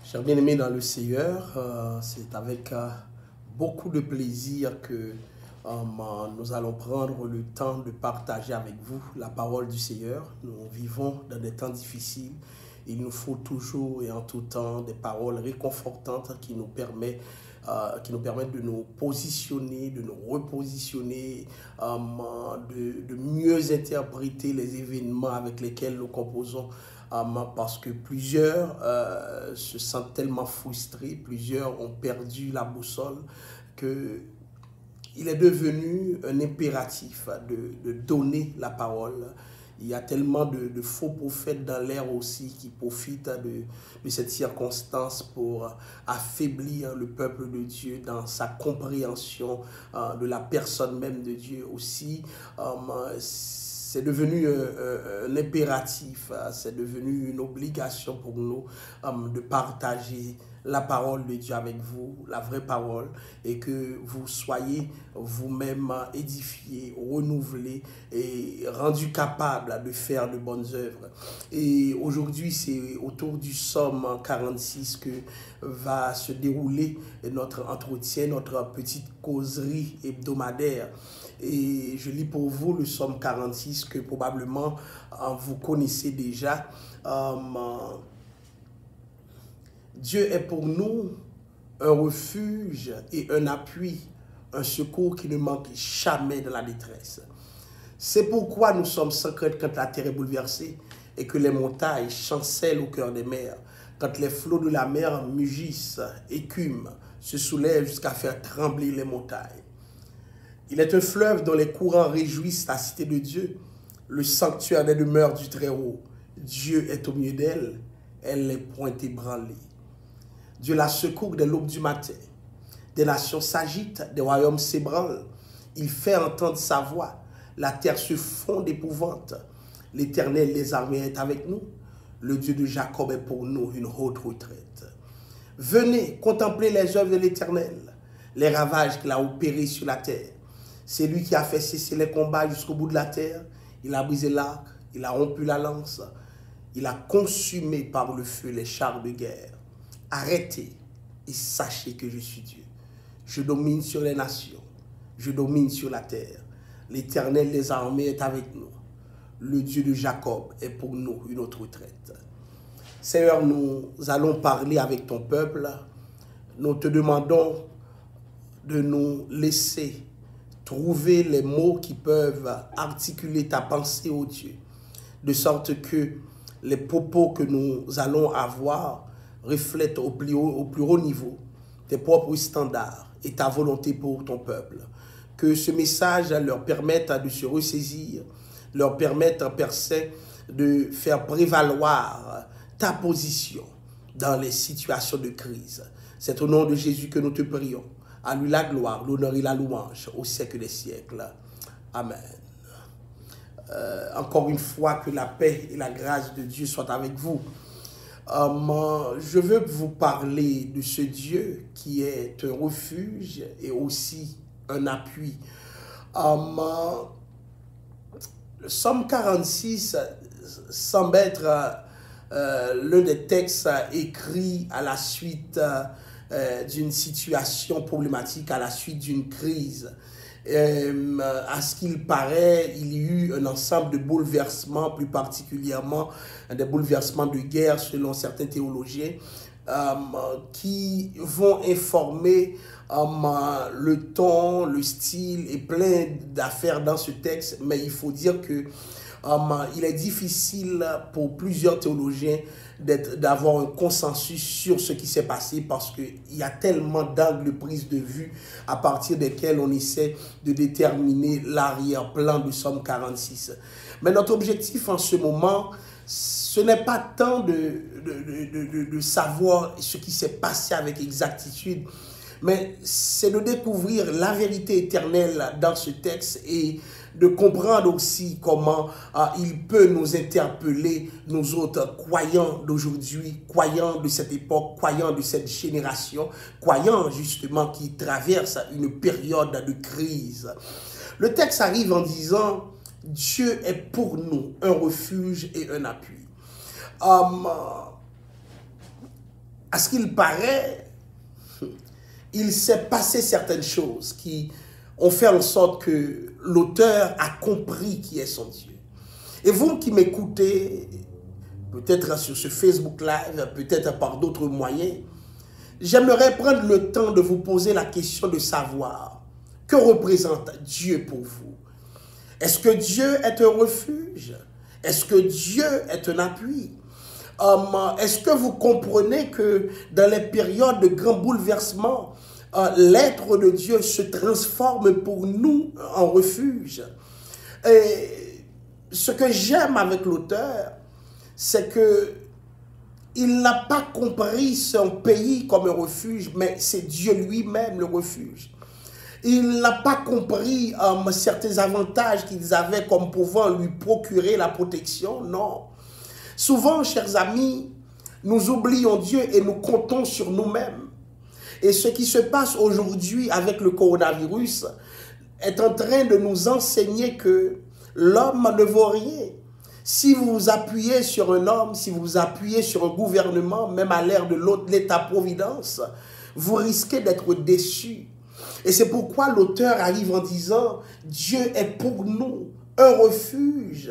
Chers bien-aimés dans le Seigneur, c'est avec beaucoup de plaisir que nous allons prendre le temps de partager avec vous la parole du Seigneur. Nous vivons dans des temps difficiles. Il nous faut toujours et en tout temps des paroles réconfortantes qui nous permettent de nous positionner, de nous repositionner, de mieux interpréter les événements avec lesquels nous composons. Parce que plusieurs se sentent tellement frustrés, plusieurs ont perdu la boussole, que il est devenu un impératif de donner la parole. Il y a tellement de faux prophètes dans l'air aussi qui profitent de cette circonstance pour affaiblir le peuple de Dieu dans sa compréhension de la personne même de Dieu aussi. C'est devenu un impératif, c'est devenu une obligation pour nous de partager la parole de Dieu avec vous, la vraie parole, et que vous soyez vous-même édifiés, renouvelés et rendus capables de faire de bonnes œuvres. Et aujourd'hui, c'est autour du psaume 46 que va se dérouler notre entretien, notre petite causerie hebdomadaire. Et je lis pour vous le psaume 46 que probablement vous connaissez déjà. Dieu est pour nous un refuge et un appui, un secours qui ne manque jamais dans la détresse. C'est pourquoi nous sommes sans crainte quand la terre est bouleversée et que les montagnes chancellent au cœur des mers, quand les flots de la mer mugissent, écument, se soulèvent jusqu'à faire trembler les montagnes. Il est un fleuve dont les courants réjouissent la cité de Dieu, le sanctuaire des demeures du Très-Haut. Dieu est au milieu d'elle, elle n'est point ébranlée. Dieu la secourt dès l'aube du matin. Des nations s'agitent, des royaumes s'ébranlent. Il fait entendre sa voix. La terre se fond d'épouvante. L'Éternel des armées est avec nous. Le Dieu de Jacob est pour nous une haute retraite. Venez contempler les œuvres de l'Éternel, les ravages qu'il a opérés sur la terre. C'est lui qui a fait cesser les combats jusqu'au bout de la terre. Il a brisé l'arc, il a rompu la lance. Il a consumé par le feu les chars de guerre. Arrêtez et sachez que je suis Dieu. Je domine sur les nations, je domine sur la terre. L'Éternel des armées est avec nous. Le Dieu de Jacob est pour nous une autre retraite. Seigneur, nous allons parler avec ton peuple. Nous te demandons de nous laisser trouver les mots qui peuvent articuler ta pensée, ô Dieu, de sorte que les propos que nous allons avoir reflètent au plus haut niveau tes propres standards et ta volonté pour ton peuple. Que ce message leur permette de se ressaisir, leur permette, Père Saint, de faire prévaloir ta position dans les situations de crise. C'est au nom de Jésus que nous te prions. À lui la gloire, l'honneur et la louange au siècle des siècles. Amen. Encore une fois, que la paix et la grâce de Dieu soient avec vous. Je veux vous parler de ce Dieu qui est un refuge et aussi un appui. Le psaume 46 semble être l'un des textes écrits à la suite d'une situation problématique, à la suite d'une crise. À ce qu'il paraît, il y a eu un ensemble de bouleversements, plus particulièrement des bouleversements de guerre selon certains théologiens, qui vont informer le ton, le style et plein d'affaires dans ce texte. Mais il faut dire que il est difficile pour plusieurs théologiens d'avoir un consensus sur ce qui s'est passé parce qu'il y a tellement d'angles de prise de vue à partir desquels on essaie de déterminer l'arrière-plan du psaume 46. Mais notre objectif en ce moment, ce n'est pas tant de savoir ce qui s'est passé avec exactitude, mais c'est de découvrir la vérité éternelle dans ce texte et de comprendre aussi comment il peut nous interpeller, nous autres croyants d'aujourd'hui, croyants de cette époque, croyants de cette génération, croyants justement qui traversent une période de crise. Le texte arrive en disant « Dieu est pour nous un refuge et un appui ». à ce qu'il paraît, il s'est passé certaines choses qui ont fait en sorte que l'auteur a compris qui est son Dieu. Et vous qui m'écoutez, peut-être sur ce Facebook Live, peut-être par d'autres moyens, j'aimerais prendre le temps de vous poser la question de savoir que représente Dieu pour vous. Est-ce que Dieu est un refuge? Est-ce que Dieu est un appui? Est-ce que vous comprenez que dans les périodes de grands bouleversements, l'être de Dieu se transforme pour nous en refuge? Et ce que j'aime avec l'auteur, c'est que il n'a pas compris son pays comme un refuge, mais c'est Dieu lui-même le refuge. Il n'a pas compris certains avantages qu'ils avaient comme pouvant lui procurer la protection, non. Souvent, chers amis, nous oublions Dieu et nous comptons sur nous-mêmes. Et ce qui se passe aujourd'hui avec le coronavirus est en train de nous enseigner que l'homme ne vaut rien. Si vous vous appuyez sur un homme, si vous vous appuyez sur un gouvernement, même à l'ère de l'État-providence, vous risquez d'être déçus. Et c'est pourquoi l'auteur arrive en disant, Dieu est pour nous un refuge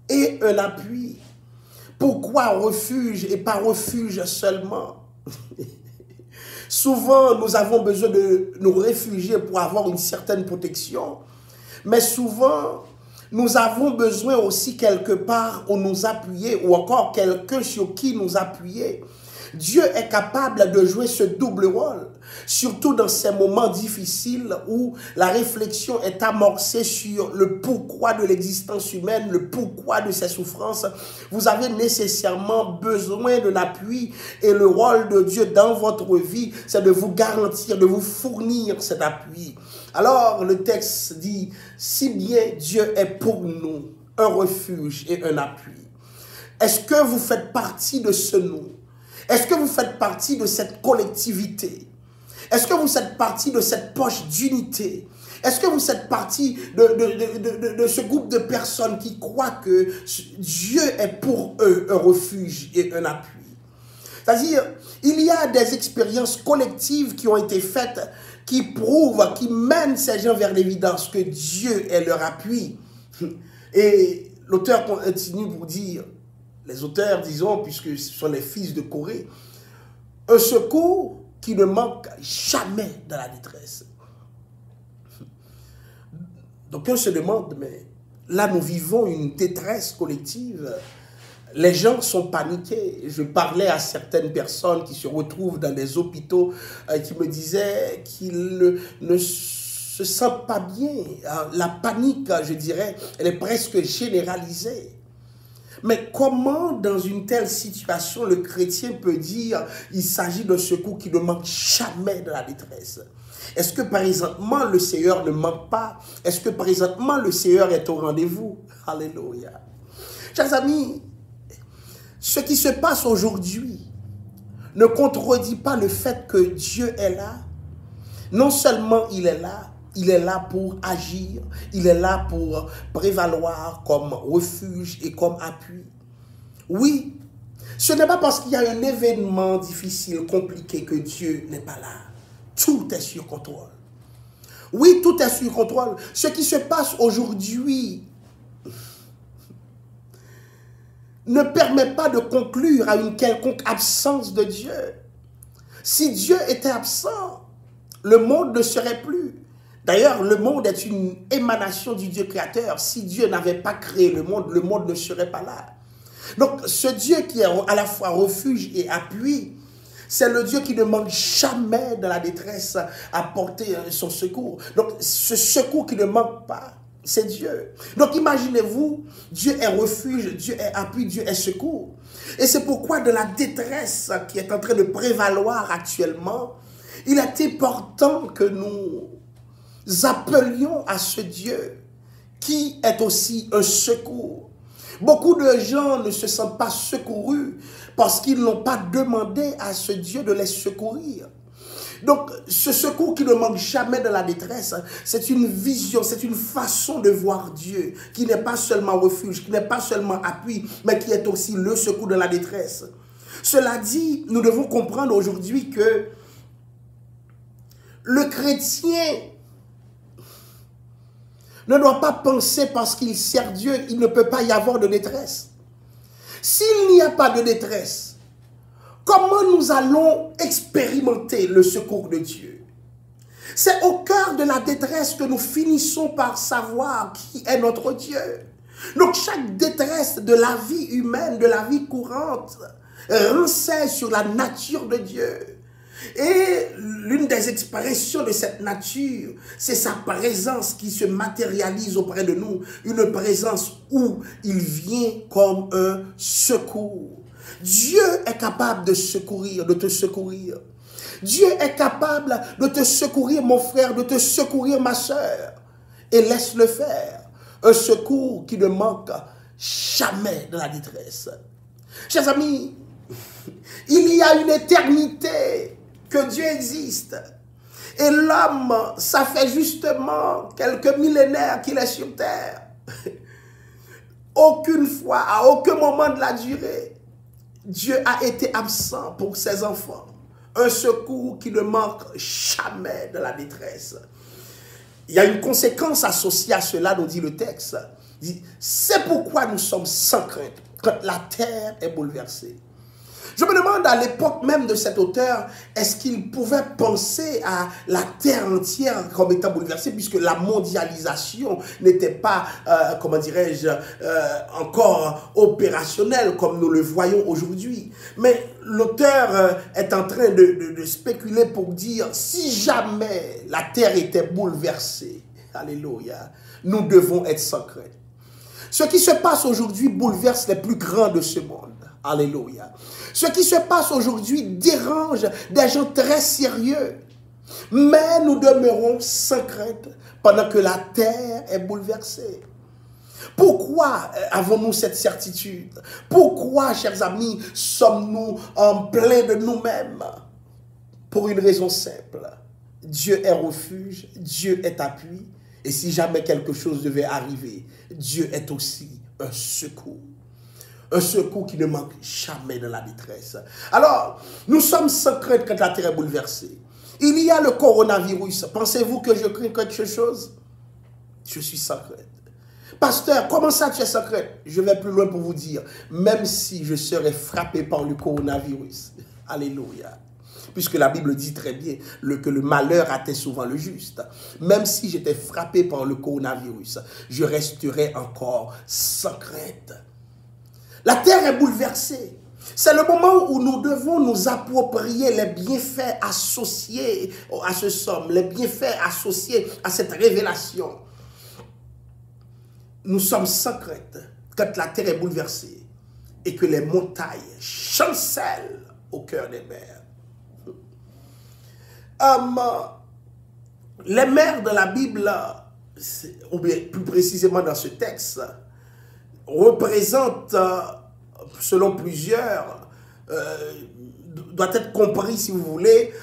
et un appui. Pourquoi refuge et pas refuge seulement? Souvent, nous avons besoin de nous réfugier pour avoir une certaine protection, mais souvent, nous avons besoin aussi quelque part où nous appuyer ou encore quelqu'un sur qui nous appuyer. Dieu est capable de jouer ce double rôle, surtout dans ces moments difficiles où la réflexion est amorcée sur le pourquoi de l'existence humaine, le pourquoi de ses souffrances. Vous avez nécessairement besoin d'un appui et le rôle de Dieu dans votre vie, c'est de vous garantir, de vous fournir cet appui. Alors le texte dit, si bien Dieu est pour nous un refuge et un appui. Est-ce que vous faites partie de ce nous? Est-ce que vous faites partie de cette collectivité? Est-ce que vous faites partie de cette poche d'unité? Est-ce que vous faites partie de ce groupe de personnes qui croient que Dieu est pour eux un refuge et un appui? C'est-à-dire, il y a des expériences collectives qui ont été faites qui prouvent, qui mènent ces gens vers l'évidence que Dieu est leur appui. Et l'auteur continue pour dire, les auteurs, disons, puisque ce sont les fils de Corée, un secours qui ne manque jamais dans la détresse. Donc on se demande, mais là nous vivons une détresse collective. Les gens sont paniqués. Je parlais à certaines personnes qui se retrouvent dans des hôpitaux qui me disaient qu'ils ne se sentent pas bien. La panique, je dirais, elle est presque généralisée. Mais comment, dans une telle situation, le chrétien peut dire qu'il s'agit d'un secours qui ne manque jamais de la détresse? Est-ce que, présentement, le Seigneur ne manque pas? Est-ce que, présentement, le Seigneur est au rendez-vous? Alléluia. Chers amis, ce qui se passe aujourd'hui ne contredit pas le fait que Dieu est là. Non seulement il est là pour agir, il est là pour prévaloir comme refuge et comme appui. Oui, ce n'est pas parce qu'il y a un événement difficile, compliqué, que Dieu n'est pas là. Tout est sur contrôle. Oui, tout est sur contrôle. Ce qui se passe aujourd'hui ne permet pas de conclure à une quelconque absence de Dieu. Si Dieu était absent, le monde ne serait plus. D'ailleurs, le monde est une émanation du Dieu créateur. Si Dieu n'avait pas créé le monde ne serait pas là. Donc, ce Dieu qui est à la fois refuge et appui, c'est le Dieu qui ne manque jamais de la détresse à porter son secours. Donc, ce secours qui ne manque pas, c'est Dieu. Donc, imaginez-vous, Dieu est refuge, Dieu est appui, Dieu est secours. Et c'est pourquoi de la détresse qui est en train de prévaloir actuellement, il est important que nous appelions à ce Dieu qui est aussi un secours. Beaucoup de gens ne se sentent pas secourus parce qu'ils n'ont pas demandé à ce Dieu de les secourir. Donc, ce secours qui ne manque jamais de la détresse, c'est une vision, c'est une façon de voir Dieu, qui n'est pas seulement refuge, qui n'est pas seulement appui, mais qui est aussi le secours de la détresse. Cela dit, nous devons comprendre aujourd'hui que le chrétien ne doit pas penser parce qu'il sert Dieu, il ne peut pas y avoir de détresse. S'il n'y a pas de détresse, comment nous allons expérimenter le secours de Dieu? C'est au cœur de la détresse que nous finissons par savoir qui est notre Dieu. Donc chaque détresse de la vie humaine, de la vie courante, renseigne sur la nature de Dieu. Et l'une des expressions de cette nature, c'est sa présence qui se matérialise auprès de nous. Une présence où il vient comme un secours. Dieu est capable de secourir, de te secourir. Dieu est capable de te secourir, mon frère, de te secourir, ma soeur. Et laisse-le faire. Un secours qui ne manque jamais de la détresse. Chers amis, il y a une éternité que Dieu existe. Et l'homme, ça fait justement quelques millénaires qu'il est sur terre. Aucune fois, à aucun moment de la durée, Dieu a été absent pour ses enfants. Un secours qui ne manque jamais de la détresse. Il y a une conséquence associée à cela, nous dit le texte. C'est pourquoi nous sommes sans crainte quand la terre est bouleversée. Je me demande à l'époque même de cet auteur, est-ce qu'il pouvait penser à la terre entière comme étant bouleversée, puisque la mondialisation n'était pas, comment dirais-je, encore opérationnelle comme nous le voyons aujourd'hui. Mais l'auteur est en train de spéculer pour dire, si jamais la terre était bouleversée, alléluia, nous devons être sans crainte. Ce qui se passe aujourd'hui bouleverse les plus grands de ce monde. Alléluia. Ce qui se passe aujourd'hui dérange des gens très sérieux. Mais nous demeurons sans crainte pendant que la terre est bouleversée. Pourquoi avons-nous cette certitude? Pourquoi, chers amis, sommes-nous en plein de nous-mêmes? Pour une raison simple. Dieu est refuge, Dieu est appui. Et si jamais quelque chose devait arriver, Dieu est aussi un secours. Un secours qui ne manque jamais de la détresse. Alors, nous sommes sans crainte quand la terre est bouleversée. Il y a le coronavirus. Pensez-vous que je crains quelque chose? Je suis sans crainte. Pasteur, comment ça tu es sans crainte? Je vais plus loin pour vous dire, même si je serais frappé par le coronavirus. Alléluia. Puisque la Bible dit très bien que le malheur atteint souvent le juste. Même si j'étais frappé par le coronavirus, je resterai encore sans crainte. La terre est bouleversée. C'est le moment où nous devons nous approprier les bienfaits associés à ce somme, les bienfaits associés à cette révélation. Nous sommes sans crainte quand la terre est bouleversée et que les montagnes chancellent au cœur des mers. Les mers de la Bible, ou bien plus précisément dans ce texte, représente, selon plusieurs, doit être compris, si vous voulez,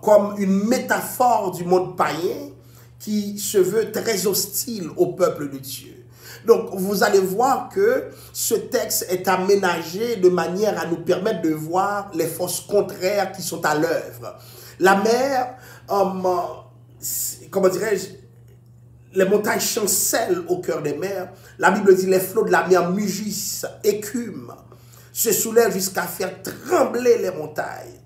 comme une métaphore du monde païen qui se veut très hostile au peuple de Dieu. Donc, vous allez voir que ce texte est aménagé de manière à nous permettre de voir les forces contraires qui sont à l'œuvre. La mer, comment dirais-je, les montagnes chancellent au cœur des mers. La Bible dit les flots de la mer mugissent, écument, se soulèvent jusqu'à faire trembler les montagnes.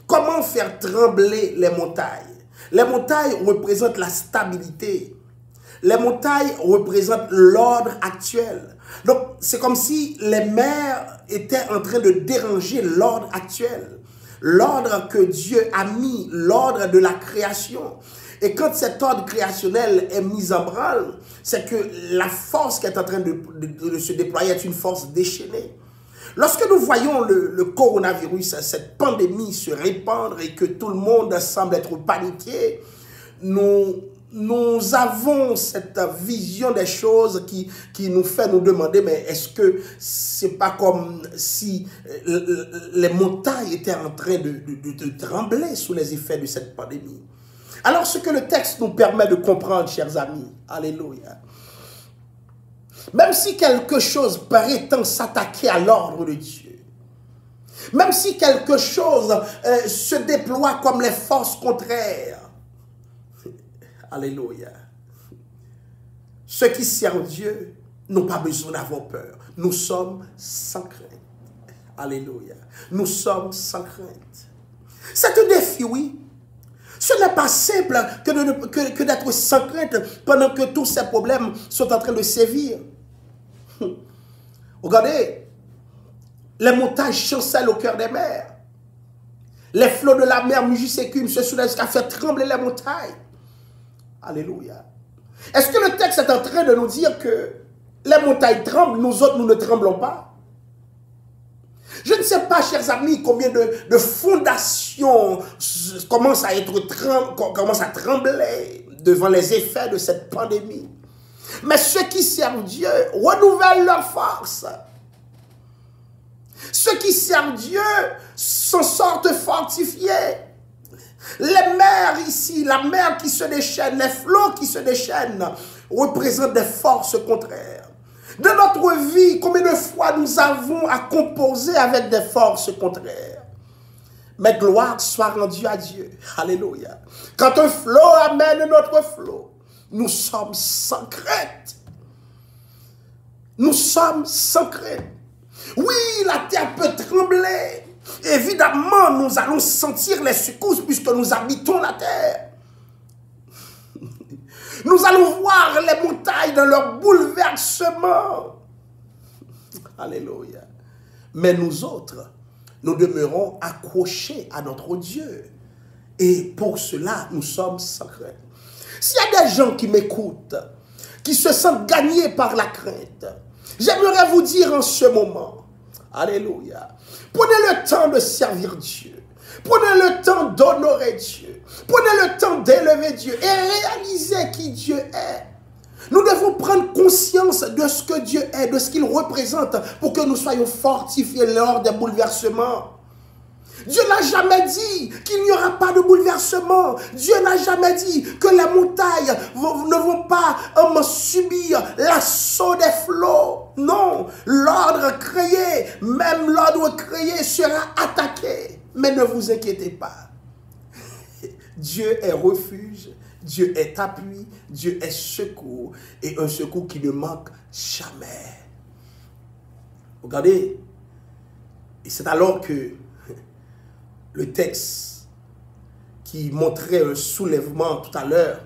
Comment faire trembler les montagnes? Les montagnes représentent la stabilité. Les montagnes représentent l'ordre actuel. Donc, c'est comme si les mers étaient en train de déranger l'ordre actuel. L'ordre que Dieu a mis, l'ordre de la création. Et quand cet ordre créationnel est mis en branle, c'est que la force qui est en train de se déployer est une force déchaînée. Lorsque nous voyons le coronavirus, cette pandémie se répandre et que tout le monde semble être paniqué, nous avons cette vision des choses qui nous fait nous demander, mais est-ce que c'est pas comme si les montagnes étaient en train de trembler sous les effets de cette pandémie? Alors, ce que le texte nous permet de comprendre, chers amis, alléluia, même si quelque chose prétend s'attaquer à l'ordre de Dieu, Même si quelque chose se déploie comme les forces contraires. Alléluia. Ceux qui servent Dieu n'ont pas besoin d'avoir peur. Nous sommes sans crainte. Alléluia. Nous sommes sans crainte. C'est un défi, oui. Ce n'est pas simple que d'être sans crainte pendant que tous ces problèmes sont en train de sévir. Regardez, les montagnes chancellent au cœur des mers. Les flots de la mer mugissent et écument, se soulèvent jusqu'à faire trembler les montagnes. Alléluia. Est-ce que le texte est en train de nous dire que les montagnes tremblent, nous autres, nous ne tremblons pas? Je ne sais pas, chers amis, combien de fondations commencent à trembler devant les effets de cette pandémie. Mais ceux qui servent Dieu renouvellent leur force. Ceux qui servent Dieu s'en sortent fortifiés. Les mers ici, la mer qui se déchaîne, les flots qui se déchaînent, représentent des forces contraires. Dans notre vie, combien de fois nous avons à composer avec des forces contraires? Mais gloire soit rendue à Dieu. Alléluia. Quand un flot amène notre flot, nous sommes sans crainte. Nous sommes sans crainte. Oui, la terre peut trembler. Évidemment, nous allons sentir les secousses puisque nous habitons la terre. Nous allons voir les montagnes dans leur bouleversement. Alléluia. Mais nous autres, nous demeurons accrochés à notre Dieu. Et pour cela, nous sommes sans crainte. S'il y a des gens qui m'écoutent, qui se sentent gagnés par la crainte, j'aimerais vous dire en ce moment, alléluia, prenez le temps de servir Dieu. Prenez le temps d'honorer Dieu. Prenez le temps d'élever Dieu et réaliser qui Dieu est. Nous devons prendre conscience de ce que Dieu est, de ce qu'il représente pour que nous soyons fortifiés lors des bouleversements. Dieu n'a jamais dit qu'il n'y aura pas de bouleversement. Dieu n'a jamais dit que les montagnes ne vont pas subir l'assaut des flots. Non, l'ordre créé, même l'ordre créé sera attaqué. Mais ne vous inquiétez pas. Dieu est refuge, Dieu est appui, Dieu est secours. Et un secours qui ne manque jamais. Regardez, et c'est alors que le texte qui montrait un soulèvement tout à l'heure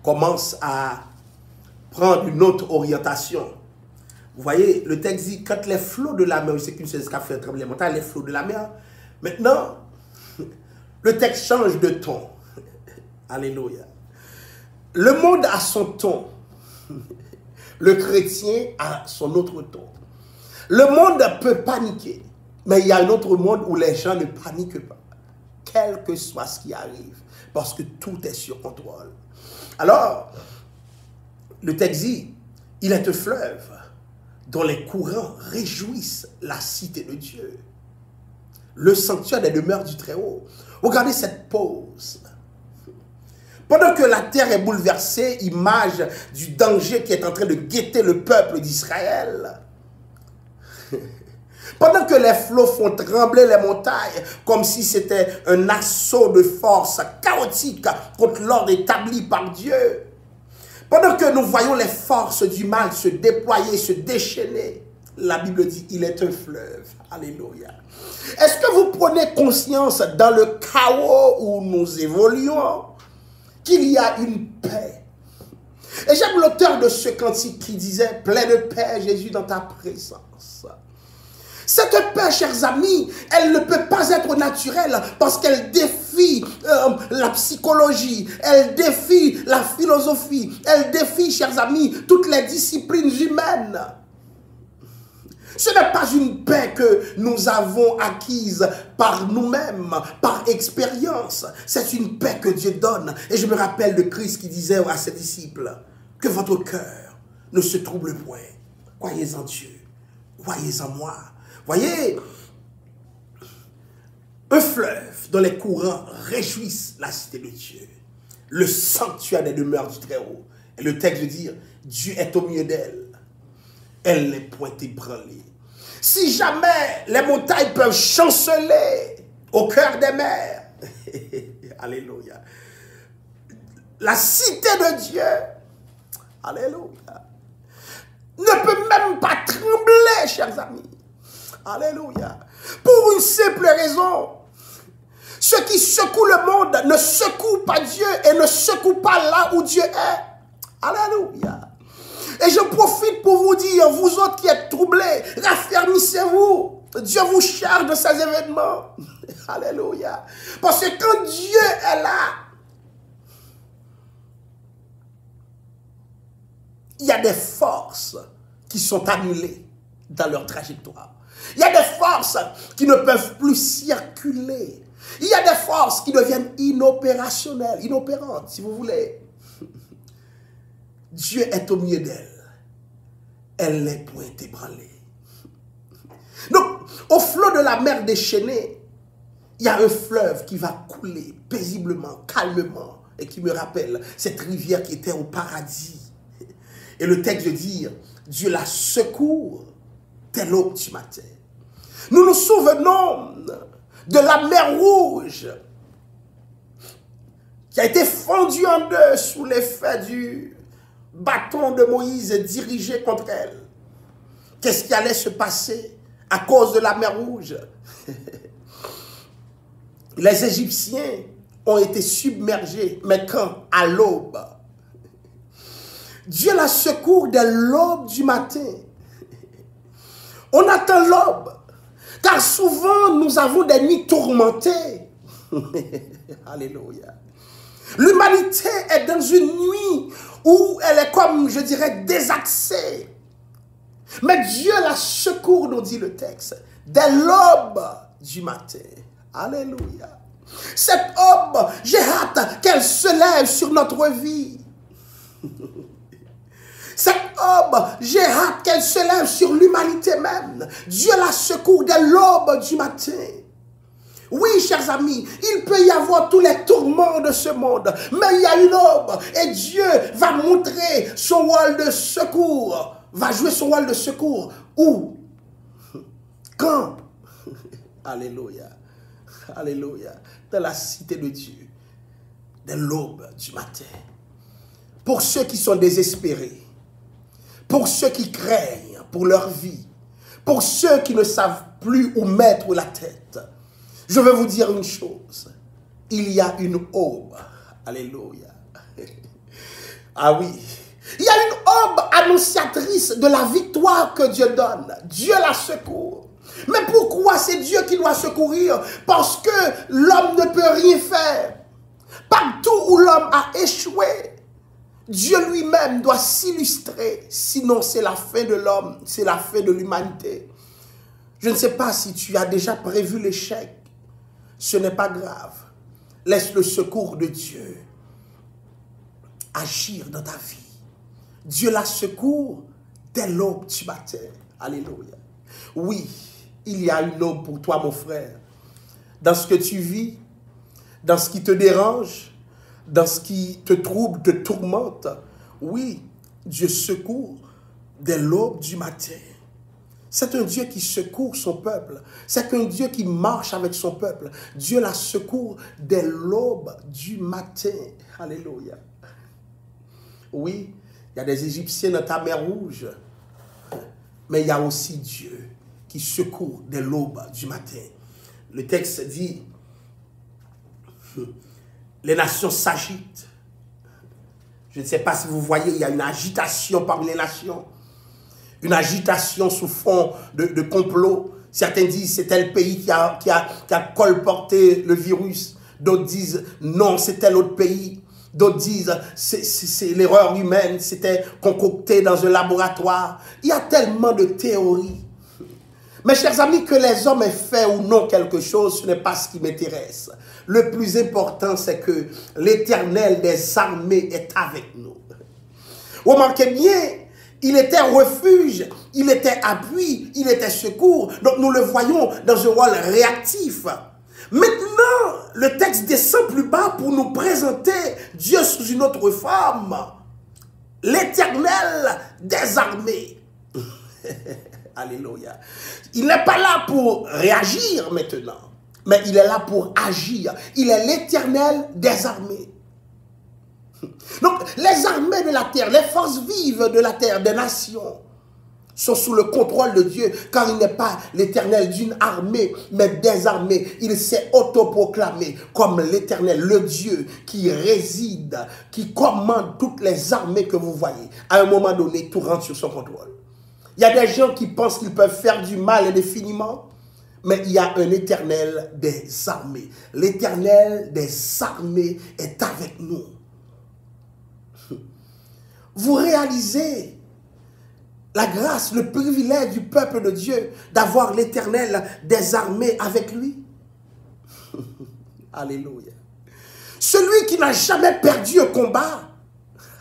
commence à prendre une autre orientation. Vous voyez, le texte dit, quand les flots de la mer, c'est qu'une chose qui a fait trembler les montagnes, les flots de la mer. Maintenant, le texte change de ton. Alléluia. Le monde a son ton. Le chrétien a son autre ton. Le monde peut paniquer. Mais il y a un autre monde où les gens ne paniquent pas. Quel que soit ce qui arrive. Parce que tout est sur contrôle. Alors, le texte dit, il est un fleuve dont les courants réjouissent la cité de Dieu. Le sanctuaire des demeures du Très-Haut. Regardez cette pause. Pendant que la terre est bouleversée, image du danger qui est en train de guetter le peuple d'Israël. Pendant que les flots font trembler les montagnes, comme si c'était un assaut de force chaotique contre l'ordre établi par Dieu. Pendant que nous voyons les forces du mal se déployer, se déchaîner, la Bible dit, il est un fleuve. Alléluia. Est-ce que vous prenez conscience dans le chaos où nous évoluons qu'il y a une paix? Et j'aime l'auteur de ce cantique qui disait, plein de paix, Jésus, dans ta présence. Cette paix, chers amis, elle ne peut pas être naturelle parce qu'elle défie la psychologie, elle défie la philosophie, elle défie, chers amis, toutes les disciplines humaines. Ce n'est pas une paix que nous avons acquise par nous-mêmes, par expérience. C'est une paix que Dieu donne. Et je me rappelle de Christ qui disait à ses disciples, que votre cœur ne se trouble point. Croyez en Dieu, croyez en moi. Voyez, un fleuve dont les courants réjouissent la cité de Dieu, le sanctuaire des demeures du Très-Haut. Et le texte veut dire, Dieu est au milieu d'elle. Elle n'est point ébranlée. Si jamais les montagnes peuvent chanceler au cœur des mers, alléluia, la cité de Dieu, alléluia, ne peut même pas trembler, chers amis. Alléluia. Pour une simple raison. Ce qui secoue le monde ne secoue pas Dieu et ne secoue pas là où Dieu est. Alléluia. Et je profite pour vous dire, vous autres qui êtes troublés, raffermissez-vous. Dieu vous charge de ces événements. Alléluia. Parce que quand Dieu est là, il y a des forces qui sont annulées dans leur trajectoire. Il y a des forces qui ne peuvent plus circuler. Il y a des forces qui deviennent inopérationnelles, inopérantes, si vous voulez. Dieu est au milieu d'elle. Elle n'est point ébranlée. Donc, au flot de la mer déchaînée, il y a un fleuve qui va couler paisiblement, calmement, et qui me rappelle cette rivière qui était au paradis. Et le texte veut dire, Dieu la secourt dès l'aube du matin. Nous nous souvenons de la mer Rouge qui a été fendue en deux sous l'effet du bâton de Moïse dirigé contre elle. Qu'est-ce qui allait se passer à cause de la mer Rouge? Les Égyptiens ont été submergés, mais quand? À l'aube. Dieu la secourt dès l'aube du matin. On attend l'aube. Car souvent, nous avons des nuits tourmentées. Alléluia. L'humanité est dans une nuit où elle est comme, je dirais, désaxée. Mais Dieu la secourt, nous dit le texte, dès l'aube du matin. Alléluia. Cette aube, j'ai hâte qu'elle se lève sur notre vie. Cette aube, j'ai hâte qu'elle se lève sur l'humanité même. Dieu la secourt dès l'aube du matin. Oui, chers amis, il peut y avoir tous les tourments de ce monde, mais il y a une aube et Dieu va montrer son rôle de secours, va jouer son rôle de secours. Où? Quand? Alléluia. Alléluia. Dans la cité de Dieu, dès l'aube du matin. Pour ceux qui sont désespérés, pour ceux qui craignent pour leur vie, pour ceux qui ne savent plus où mettre la tête, je vais vous dire une chose. Il y a une aube. Alléluia. Ah oui. Il y a une aube annonciatrice de la victoire que Dieu donne. Dieu la secourt. Mais pourquoi c'est Dieu qui doit secourir? Parce que l'homme ne peut rien faire. Partout où l'homme a échoué, Dieu lui-même doit s'illustrer. Sinon, c'est la fin de l'homme, c'est la fin de l'humanité. Je ne sais pas si tu as déjà prévu l'échec. Ce n'est pas grave. Laisse le secours de Dieu agir dans ta vie. Dieu la secourt dès l'aube du matin. Alléluia. Oui, il y a une aube pour toi, mon frère. Dans ce que tu vis, dans ce qui te dérange, dans ce qui te trouble, te tourmente. Oui, Dieu secourt dès l'aube du matin. C'est un Dieu qui secourt son peuple. C'est un Dieu qui marche avec son peuple. Dieu la secourt dès l'aube du matin. Alléluia. Oui, il y a des Égyptiens dans ta mer Rouge. Mais il y a aussi Dieu qui secourt dès l'aube du matin. Le texte dit, les nations s'agitent. Je ne sais pas si vous voyez, il y a une agitation parmi les nations. Une agitation sous fond de complot. Certains disent c'est tel pays qui a colporté le virus. D'autres disent non, c'est tel autre pays. D'autres disent c'est l'erreur humaine, c'était concocté dans un laboratoire. Il y a tellement de théories. Mes chers amis, que les hommes aient fait ou non quelque chose, ce n'est pas ce qui m'intéresse. Le plus important, c'est que l'Éternel des armées est avec nous. Remarquez bien, il était refuge, il était appui, il était secours. Donc nous le voyons dans un rôle réactif. Maintenant, le texte descend plus bas pour nous présenter Dieu sous une autre forme. L'Éternel des armées. Alléluia. Il n'est pas là pour réagir maintenant, mais il est là pour agir. Il est l'Éternel des armées. Donc, les armées de la terre, les forces vives de la terre, des nations, sont sous le contrôle de Dieu, car il n'est pas l'Éternel d'une armée, mais des armées. Il s'est autoproclamé comme l'Éternel, le Dieu qui réside, qui commande toutes les armées que vous voyez. À un moment donné, tout rentre sur son contrôle. Il y a des gens qui pensent qu'ils peuvent faire du mal indéfiniment, mais il y a un Éternel des armées. L'Éternel des armées est avec nous. Vous réalisez la grâce, le privilège du peuple de Dieu d'avoir l'Éternel des armées avec lui. Alléluia. Celui qui n'a jamais perdu un combat.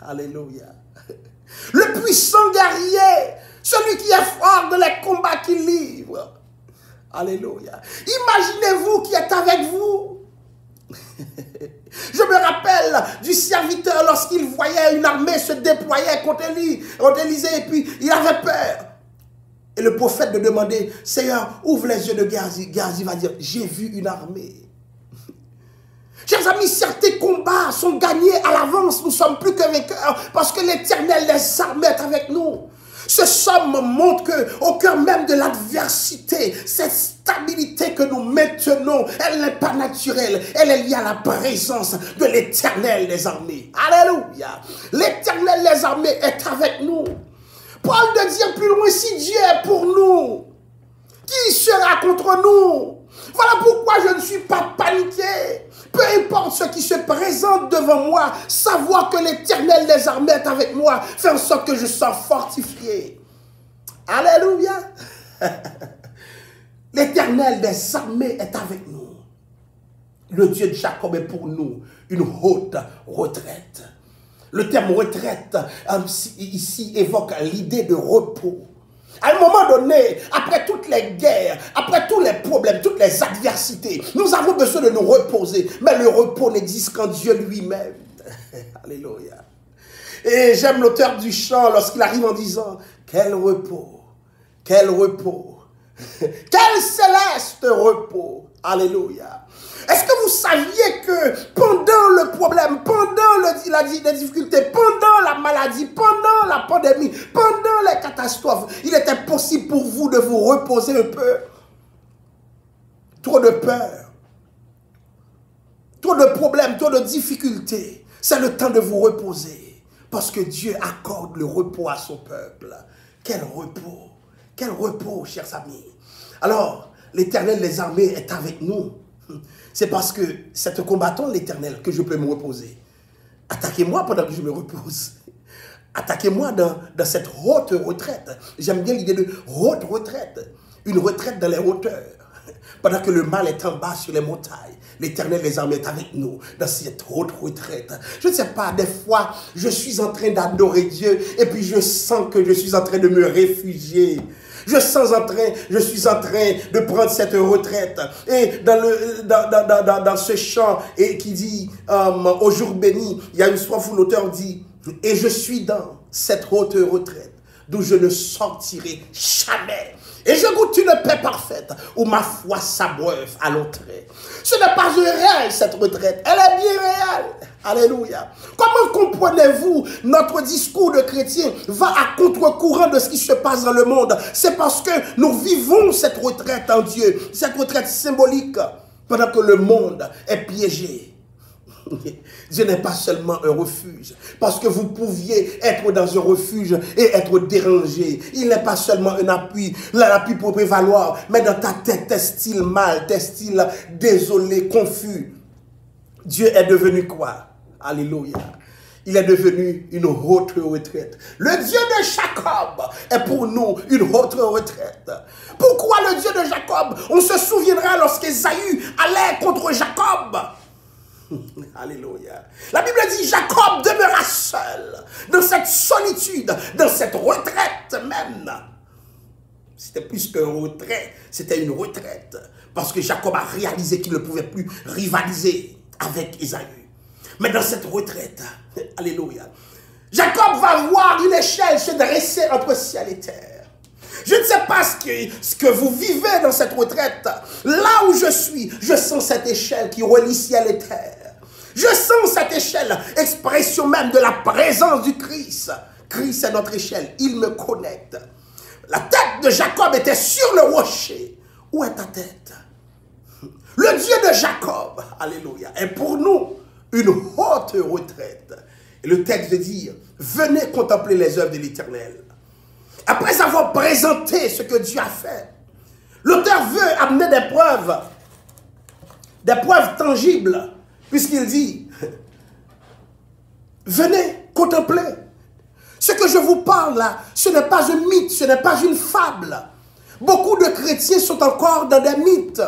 Alléluia. Le puissant guerrier, celui qui est fort dans les combats qu'il livre. Alléluia. Imaginez-vous qui est avec vous. Je me rappelle du serviteur lorsqu'il voyait une armée se déployer contre Élisée et puis il avait peur. Et le prophète de demander, Seigneur, ouvre les yeux de Géhazi. Géhazi va dire, j'ai vu une armée. Chers amis, certains combats sont gagnés à l'avance. Nous ne sommes plus que vainqueurs parce que l'Éternel des armées est avec nous. Ce somme montre qu'au cœur même de l'adversité, cette stabilité que nous maintenons, elle n'est pas naturelle. Elle est liée à la présence de l'Éternel des armées. Alléluia. L'Éternel des armées est avec nous. Paul de dire plus loin, si Dieu est pour nous, qui sera contre nous? Voilà pourquoi je ne suis pas paniqué. Peu importe ce qui se présente devant moi, savoir que l'Éternel des armées est avec moi, fait en sorte que je sois fortifié. Alléluia. L'Éternel des armées est avec nous. Le Dieu de Jacob est pour nous une haute retraite. Le terme retraite ici évoque l'idée de repos. À un moment donné, après toutes les guerres, après tous les problèmes, toutes les adversités, nous avons besoin de nous reposer. Mais le repos n'existe qu'en Dieu lui-même. Alléluia. Et j'aime l'auteur du chant lorsqu'il arrive en disant, quel repos, quel repos, quel céleste repos. Alléluia. Est-ce que vous saviez que pendant le problème, pendant les difficultés, pendant la maladie, pendant la pandémie, pendant les catastrophes, il était possible pour vous de vous reposer un peu? Trop de peur, trop de problèmes, trop de difficultés. C'est le temps de vous reposer parce que Dieu accorde le repos à son peuple. Quel repos, chers amis. Alors, l'Éternel des armées est avec nous. C'est parce que c'est en combattant l'Éternel que je peux me reposer. Attaquez-moi pendant que je me repose. Attaquez-moi dans cette haute retraite. J'aime bien l'idée de haute retraite. Une retraite dans les hauteurs. Pendant que le mal est en bas sur les montagnes. L'Éternel des armées est avec nous dans cette haute retraite. Je ne sais pas, des fois, je suis en train d'adorer Dieu et puis je sens que je suis en train de me réfugier. Je suis en train de prendre cette retraite. Et dans ce chant qui dit au jour béni, il y a une strophe où l'auteur dit, et je suis dans cette haute retraite d'où je ne sortirai jamais. Et je goûte une paix parfaite où ma foi s'abreuve à l'entrée. Ce n'est pas un rêve, cette retraite. Elle est bien réelle. Alléluia. Comment comprenez-vous notre discours de chrétien va à contre-courant de ce qui se passe dans le monde? C'est parce que nous vivons cette retraite en Dieu. Cette retraite symbolique pendant que le monde est piégé. Dieu n'est pas seulement un refuge. Parce que vous pouviez être dans un refuge et être dérangé. Il n'est pas seulement un appui. L'appui pour prévaloir. Mais dans ta tête, t'es-il mal, t'es-il désolé, confus. Dieu est devenu quoi? Alléluia. Il est devenu une haute retraite. Le Dieu de Jacob est pour nous une haute retraite. Pourquoi le Dieu de Jacob? On se souviendra lorsqu'Ésaü allait contre Jacob. Alléluia. La Bible dit Jacob demeura seul dans cette solitude, dans cette retraite même. C'était plus qu'un retrait, c'était une retraite. Parce que Jacob a réalisé qu'il ne pouvait plus rivaliser avec Ésaü. Mais dans cette retraite, alléluia, Jacob va voir une échelle se dresser entre ciel et terre. Je ne sais pas ce que vous vivez dans cette retraite. Là où je suis, je sens cette échelle qui relie ciel et terre. Je sens cette échelle, expression même de la présence du Christ. Christ est notre échelle, il me connecte. La tête de Jacob était sur le rocher. Où est ta tête? Le Dieu de Jacob, alléluia, est pour nous une haute retraite. Et le texte dit, venez contempler les œuvres de l'Éternel. Après avoir présenté ce que Dieu a fait, l'auteur veut amener des preuves tangibles, puisqu'il dit, venez contempler. Ce que je vous parle là, ce n'est pas un mythe, ce n'est pas une fable. Beaucoup de chrétiens sont encore dans des mythes.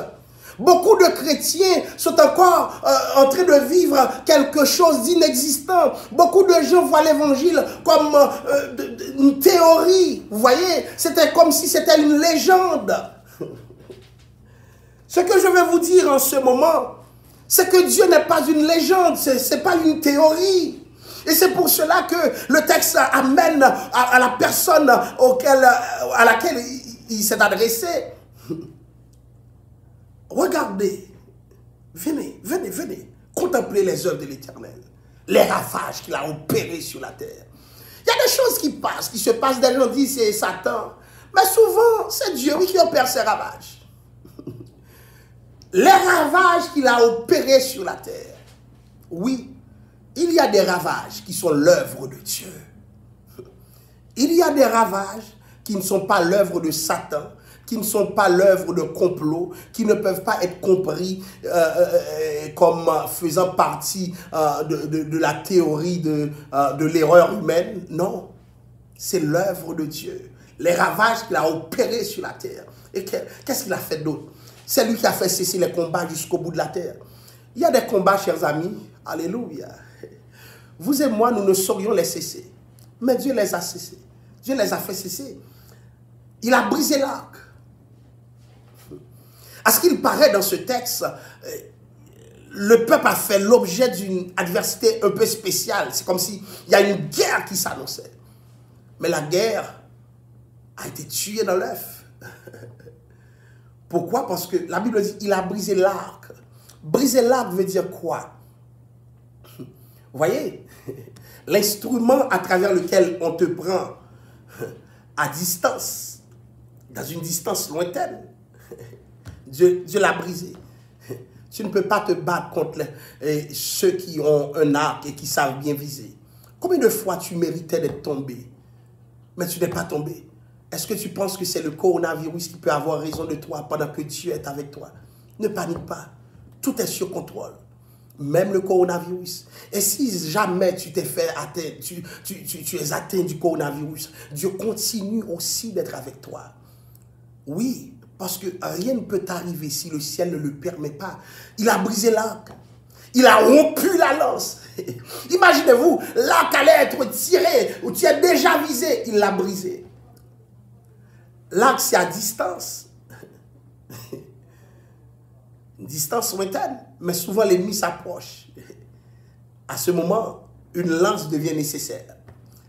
Beaucoup de chrétiens sont encore en train de vivre quelque chose d'inexistant. Beaucoup de gens voient l'évangile comme une théorie. Vous voyez, c'était comme si c'était une légende. Ce que je vais vous dire en ce moment, c'est que Dieu n'est pas une légende, ce n'est pas une théorie. Et c'est pour cela que le texte amène à la personne à laquelle il s'est adressé. Regardez, venez, contempler les œuvres de l'Éternel, les ravages qu'il a opérés sur la terre. Il y a des choses qui se passent, des gens disent c'est Satan, mais souvent c'est Dieu qui opère ces ravages. Les ravages qu'il a opérés sur la terre. Oui, il y a des ravages qui sont l'œuvre de Dieu. Il y a des ravages qui ne sont pas l'œuvre de Satan, qui ne sont pas l'œuvre de complot, qui ne peuvent pas être compris comme faisant partie de la théorie de l'erreur humaine. Non, c'est l'œuvre de Dieu. Les ravages qu'il a opérés sur la terre. Et qu'est-ce qu'il a fait d'autre? C'est lui qui a fait cesser les combats jusqu'au bout de la terre. Il y a des combats, chers amis. Alléluia. Vous et moi, nous ne saurions les cesser. Mais Dieu les a cessés. Dieu les a fait cesser. Il a brisé l'arc. À ce qu'il paraît dans ce texte, le peuple a fait l'objet d'une adversité un peu spéciale. C'est comme s'il y a une guerre qui s'annonçait. Mais la guerre a été tuée dans l'œuf. Pourquoi? Parce que la Bible dit qu'il a brisé l'arc. Briser l'arc veut dire quoi? Vous voyez? L'instrument à travers lequel on te prend à distance, dans une distance lointaine, Dieu l'a brisé. Tu ne peux pas te battre contre ceux qui ont un arc et qui savent bien viser. Combien de fois tu méritais d'être tombé, mais tu n'es pas tombé? Est-ce que tu penses que c'est le coronavirus qui peut avoir raison de toi pendant que Dieu est avec toi? Ne panique pas. Tout est sur contrôle. Même le coronavirus. Et si jamais tu t'es fait atteindre, tu es atteint du coronavirus, Dieu continue aussi d'être avec toi. Oui, parce que rien ne peut t'arriver si le ciel ne le permet pas. Il a brisé l'arc. Il a rompu la lance. Imaginez-vous, l'arc allait être tiré, ou tu es déjà visé, il l'a brisé. L'arc, c'est à distance. Une distance lointaine, mais souvent l'ennemi s'approche. À ce moment, une lance devient nécessaire.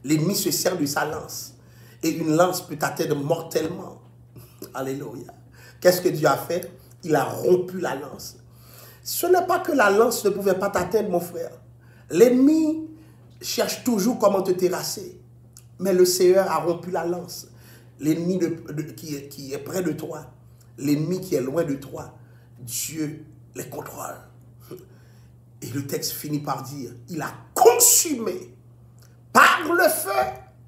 L'ennemi se sert de sa lance. Et une lance peut t'atteindre mortellement. Alléluia. Qu'est-ce que Dieu a fait? Il a rompu la lance. Ce n'est pas que la lance ne pouvait pas t'atteindre, mon frère. L'ennemi cherche toujours comment te terrasser. Mais le Seigneur a rompu la lance. L'ennemi qui est près de toi, l'ennemi qui est loin de toi, Dieu les contrôle. Et le texte finit par dire, il a consumé par le feu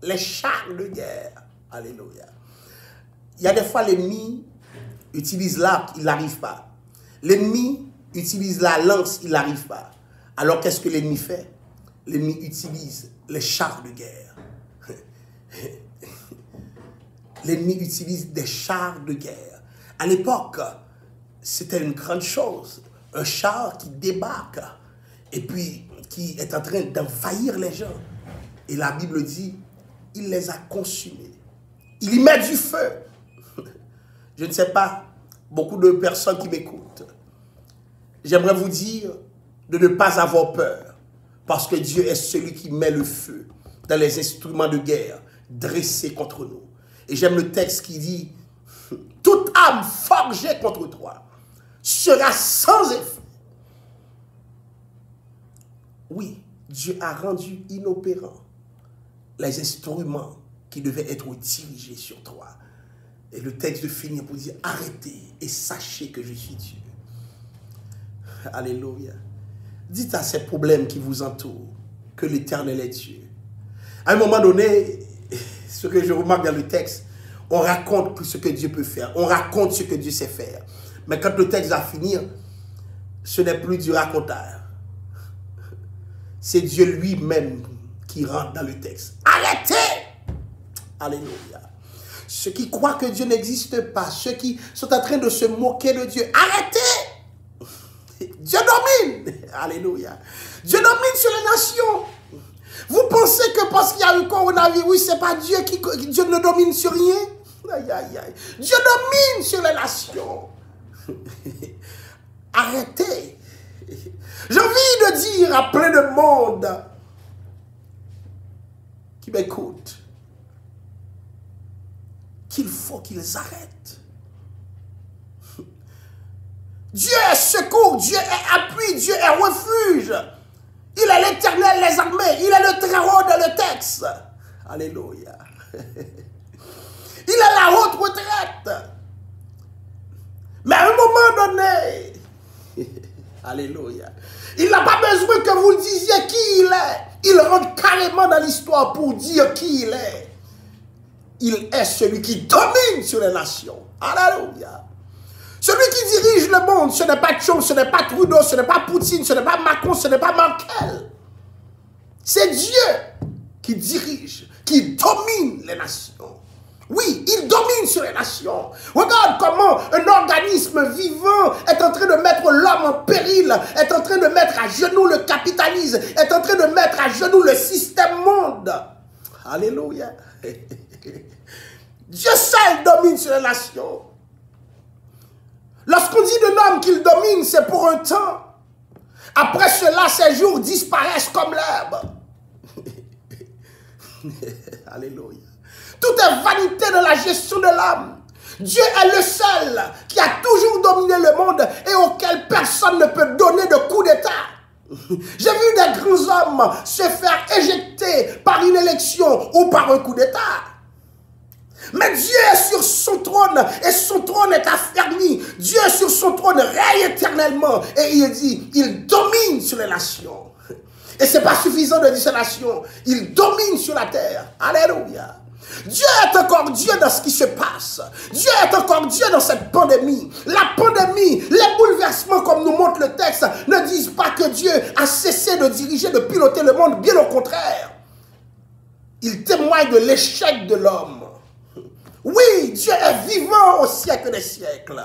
les chars de guerre. Alléluia. Il y a des fois l'ennemi utilise l'arc, il n'arrive pas. L'ennemi utilise la lance, il n'arrive pas. Alors qu'est-ce que l'ennemi fait? L'ennemi utilise les chars de guerre. L'ennemi utilise des chars de guerre. À l'époque, c'était une grande chose. Un char qui débarque et puis qui est en train d'envahir les gens. Et la Bible dit, il les a consumés. Il y met du feu. Je ne sais pas, beaucoup de personnes qui m'écoutent. J'aimerais vous dire de ne pas avoir peur. Parce que Dieu est celui qui met le feu dans les instruments de guerre dressés contre nous. Et j'aime le texte qui dit, toute âme forgée contre toi sera sans effet. Oui, Dieu a rendu inopérants les instruments qui devaient être dirigés sur toi. Et le texte de finir pour dire, arrêtez et sachez que je suis Dieu. Alléluia. Dites à ces problèmes qui vous entourent que l'Éternel est Dieu. À un moment donné, ce que je remarque dans le texte, on raconte ce que Dieu peut faire. On raconte ce que Dieu sait faire. Mais quand le texte va finir, ce n'est plus du raconteur. C'est Dieu lui-même qui rentre dans le texte. Arrêtez! Alléluia. Ceux qui croient que Dieu n'existe pas, ceux qui sont en train de se moquer de Dieu, arrêtez! Dieu domine! Alléluia. Dieu domine sur les nations. Vous pensez que parce qu'il y a eu coronavirus, c'est pas Dieu qui Dieu ne domine sur rien? Aïe, aïe, aïe. Dieu domine sur les nations. Arrêtez. J'ai envie de dire à plein de monde qui m'écoute qu'il faut qu'ils arrêtent. Dieu est secours, Dieu est appui, Dieu est refuge. Il est l'Éternel, les armées. Il est le Très-Haut dans le texte. Alléluia. Il est la haute retraite. Mais à un moment donné, alléluia, il n'a pas besoin que vous disiez qui il est. Il rentre carrément dans l'histoire pour dire qui il est. Il est celui qui domine sur les nations. Alléluia. Celui qui dirige le monde, ce n'est pas Trump, ce n'est pas Trudeau, ce n'est pas Poutine, ce n'est pas Macron, ce n'est pas Merkel. C'est Dieu qui dirige, qui domine les nations. Oui, il domine sur les nations. Regarde comment un organisme vivant est en train de mettre l'homme en péril, est en train de mettre à genoux le capitalisme, est en train de mettre à genoux le système monde. Alléluia. Dieu seul domine sur les nations. Lorsqu'on dit d'un homme qu'il domine, c'est pour un temps. Après cela, ses jours disparaissent comme l'herbe. Alléluia. Tout est vanité dans la gestion de l'âme. Dieu est le seul qui a toujours dominé le monde et auquel personne ne peut donner de coup d'État. J'ai vu des grands hommes se faire éjecter par une élection ou par un coup d'État. Mais Dieu est sur son trône et son trône est affermi. Dieu est sur son trône, règne éternellement. Et il dit, il domine sur les nations. Et ce n'est pas suffisant de dire ces nations. Il domine sur la terre. Alléluia. Dieu est encore Dieu dans ce qui se passe. Dieu est encore Dieu dans cette pandémie. La pandémie, les bouleversements comme nous montre le texte, ne disent pas que Dieu a cessé de diriger, de piloter le monde. Bien au contraire. Il témoigne de l'échec de l'homme. Oui, Dieu est vivant au siècle des siècles.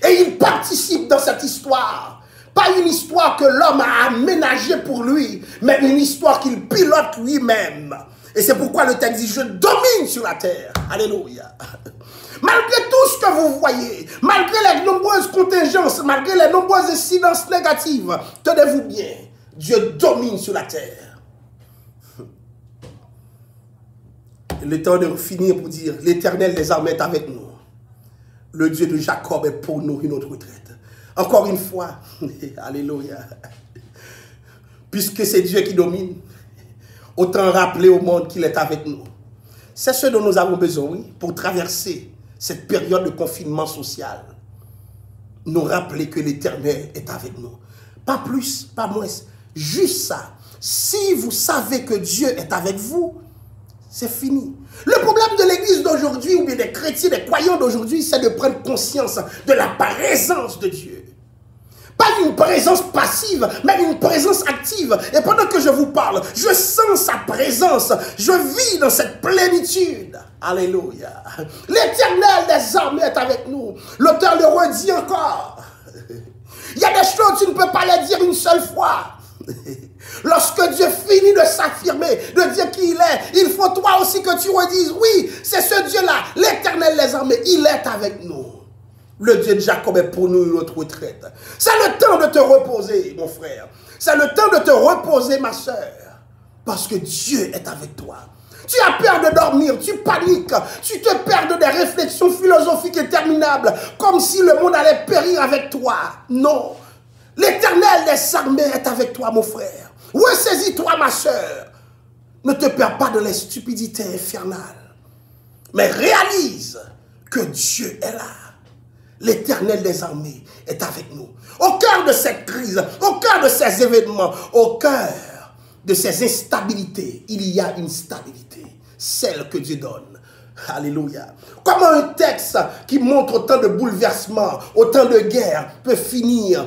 Et il participe dans cette histoire. Pas une histoire que l'homme a aménagée pour lui, mais une histoire qu'il pilote lui-même. Et c'est pourquoi le texte dit, je domine sur la terre. Alléluia. Malgré tout ce que vous voyez, malgré les nombreuses contingences, malgré les nombreuses incidences négatives, tenez-vous bien, Dieu domine sur la terre. Le temps de finir pour dire, l'Éternel des armées est avec nous. Le Dieu de Jacob est pour nous une autre retraite. Encore une fois, alléluia. Puisque c'est Dieu qui domine, autant rappeler au monde qu'il est avec nous. C'est ce dont nous avons besoin, oui, pour traverser cette période de confinement social. Nous rappeler que l'Éternel est avec nous. Pas plus, pas moins. Juste ça. Si vous savez que Dieu est avec vous, c'est fini. Le problème de l'église d'aujourd'hui, ou bien des chrétiens, des croyants d'aujourd'hui, c'est de prendre conscience de la présence de Dieu. Pas une présence passive, mais une présence active. Et pendant que je vous parle, je sens sa présence. Je vis dans cette plénitude. Alléluia. L'Éternel des armées est avec nous. L'auteur le redit encore. Il y a des choses, tu ne peux pas les dire une seule fois. Lorsque Dieu finit de s'affirmer, de dire qui il est, il faut toi aussi que tu redises, oui, c'est ce Dieu-là, l'Éternel des armées, il est avec nous. Le Dieu de Jacob est pour nous une autre retraite. C'est le temps de te reposer, mon frère. C'est le temps de te reposer, ma soeur. Parce que Dieu est avec toi. Tu as peur de dormir, tu paniques, tu te perds de des réflexions philosophiques interminables, comme si le monde allait périr avec toi. Non. L'Éternel des armées est avec toi, mon frère. Ressaisis-toi, ma soeur. Ne te perds pas de la stupidité infernale, mais réalise que Dieu est là. L'Éternel des armées est avec nous. Au cœur de cette crise, au cœur de ces événements, au cœur de ces instabilités, il y a une stabilité, celle que Dieu donne. Alléluia. Comment un texte qui montre autant de bouleversements, autant de guerres peut finir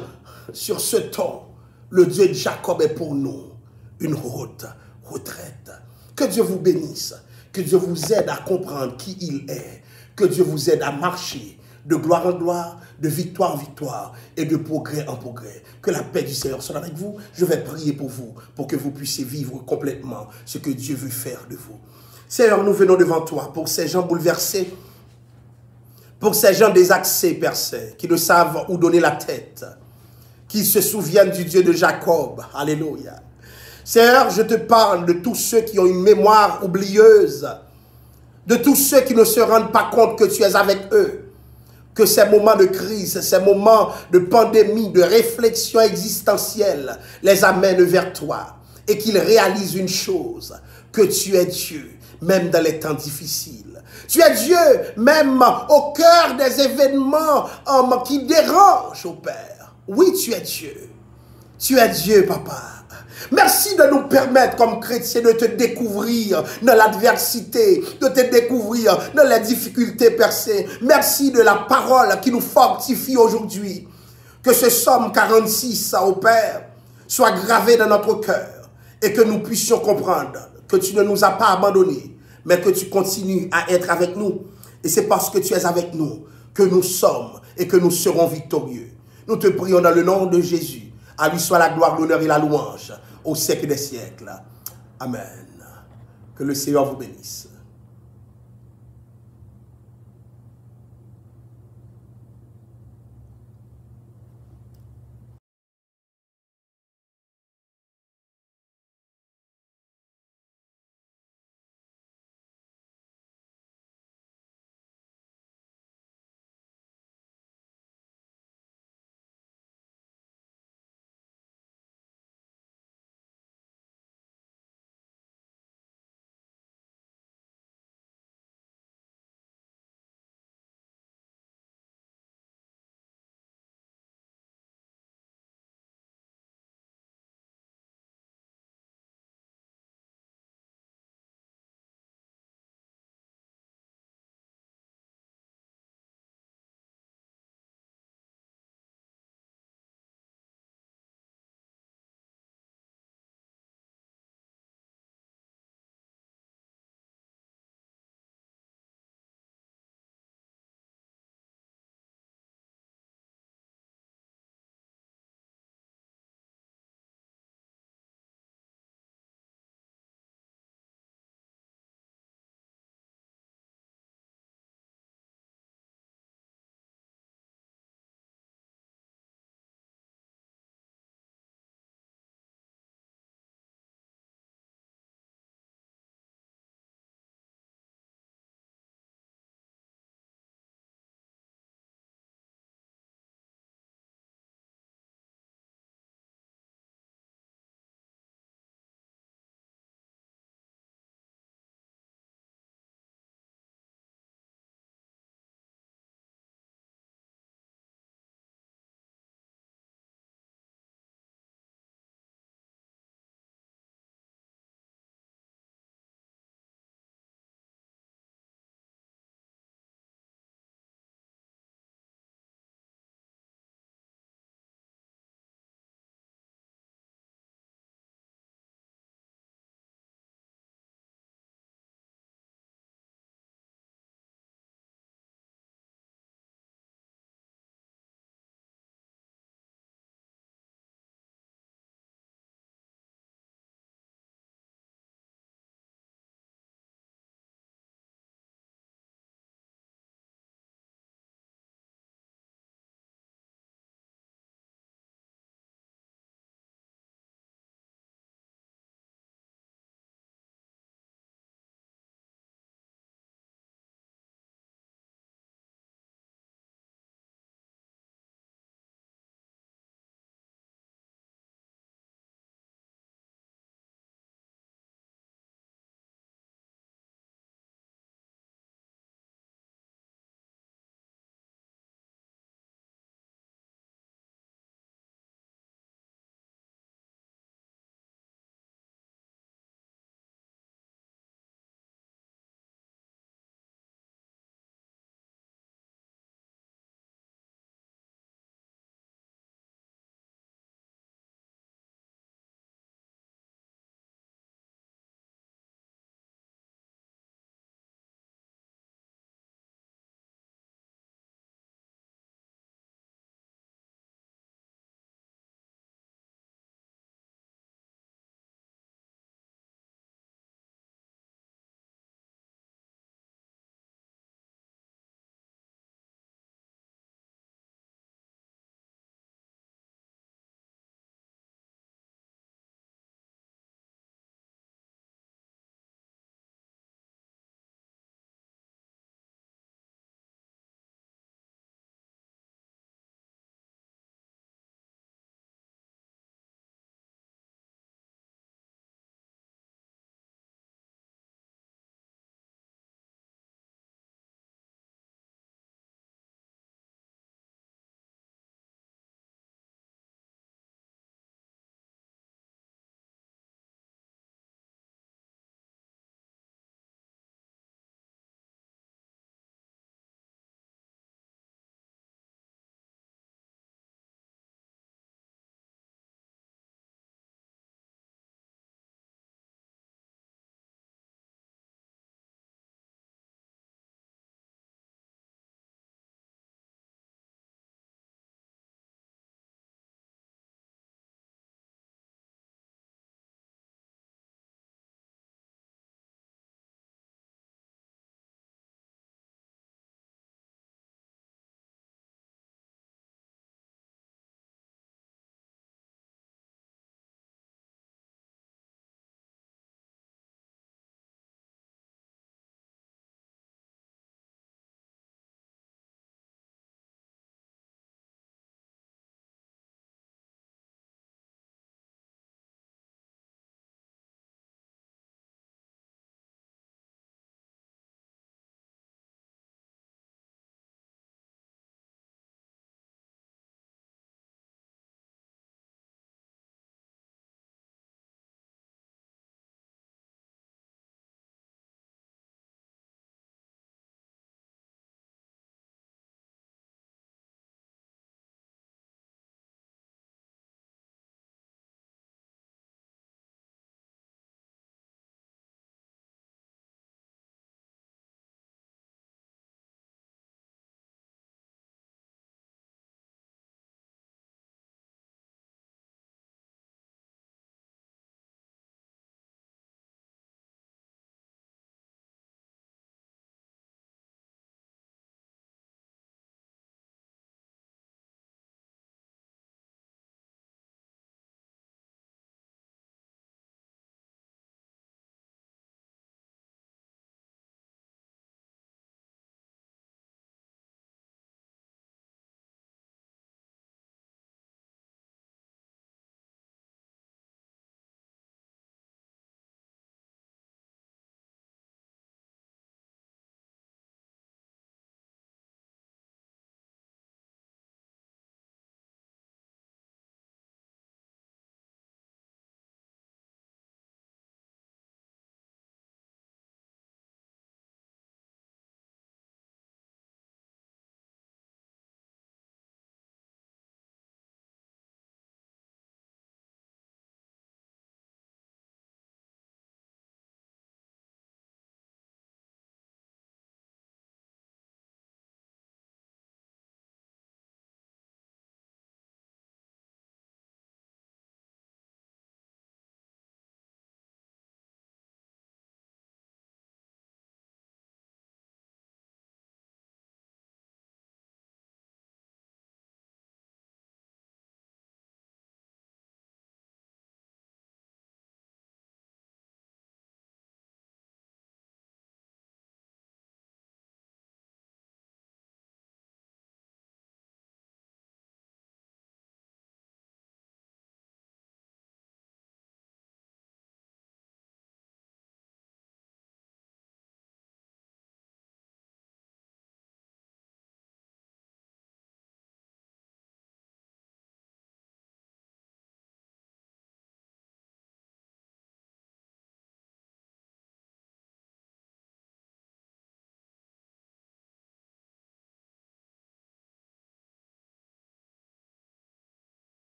sur ce ton? Le Dieu de Jacob est pour nous une haute retraite. Que Dieu vous bénisse, que Dieu vous aide à comprendre qui il est, que Dieu vous aide à marcher de gloire en gloire, de victoire en victoire et de progrès en progrès. Que la paix du Seigneur soit avec vous. Je vais prier pour vous, pour que vous puissiez vivre complètement ce que Dieu veut faire de vous. Seigneur, nous venons devant toi pour ces gens bouleversés, pour ces gens désaxés, Père Saint, qui ne savent où donner la tête, qui se souviennent du Dieu de Jacob. Alléluia. Seigneur, je te parle de tous ceux qui ont une mémoire oublieuse, de tous ceux qui ne se rendent pas compte que tu es avec eux, que ces moments de crise, ces moments de pandémie, de réflexion existentielle les amènent vers toi et qu'ils réalisent une chose, que tu es Dieu, même dans les temps difficiles. Tu es Dieu, même au cœur des événements qui dérangent, au Père. Oui, tu es Dieu. Tu es Dieu, Papa. Merci de nous permettre, comme chrétiens, de te découvrir dans l'adversité, de te découvrir dans les difficultés, Père Saint. Merci de la parole qui nous fortifie aujourd'hui. Que ce Somme 46, au Père, soit gravé dans notre cœur et que nous puissions comprendre que tu ne nous as pas abandonnés, mais que tu continues à être avec nous. Et c'est parce que tu es avec nous que nous sommes et que nous serons victorieux. Nous te prions dans le nom de Jésus. À lui soit la gloire, l'honneur et la louange au siècle des siècles. Amen. Que le Seigneur vous bénisse.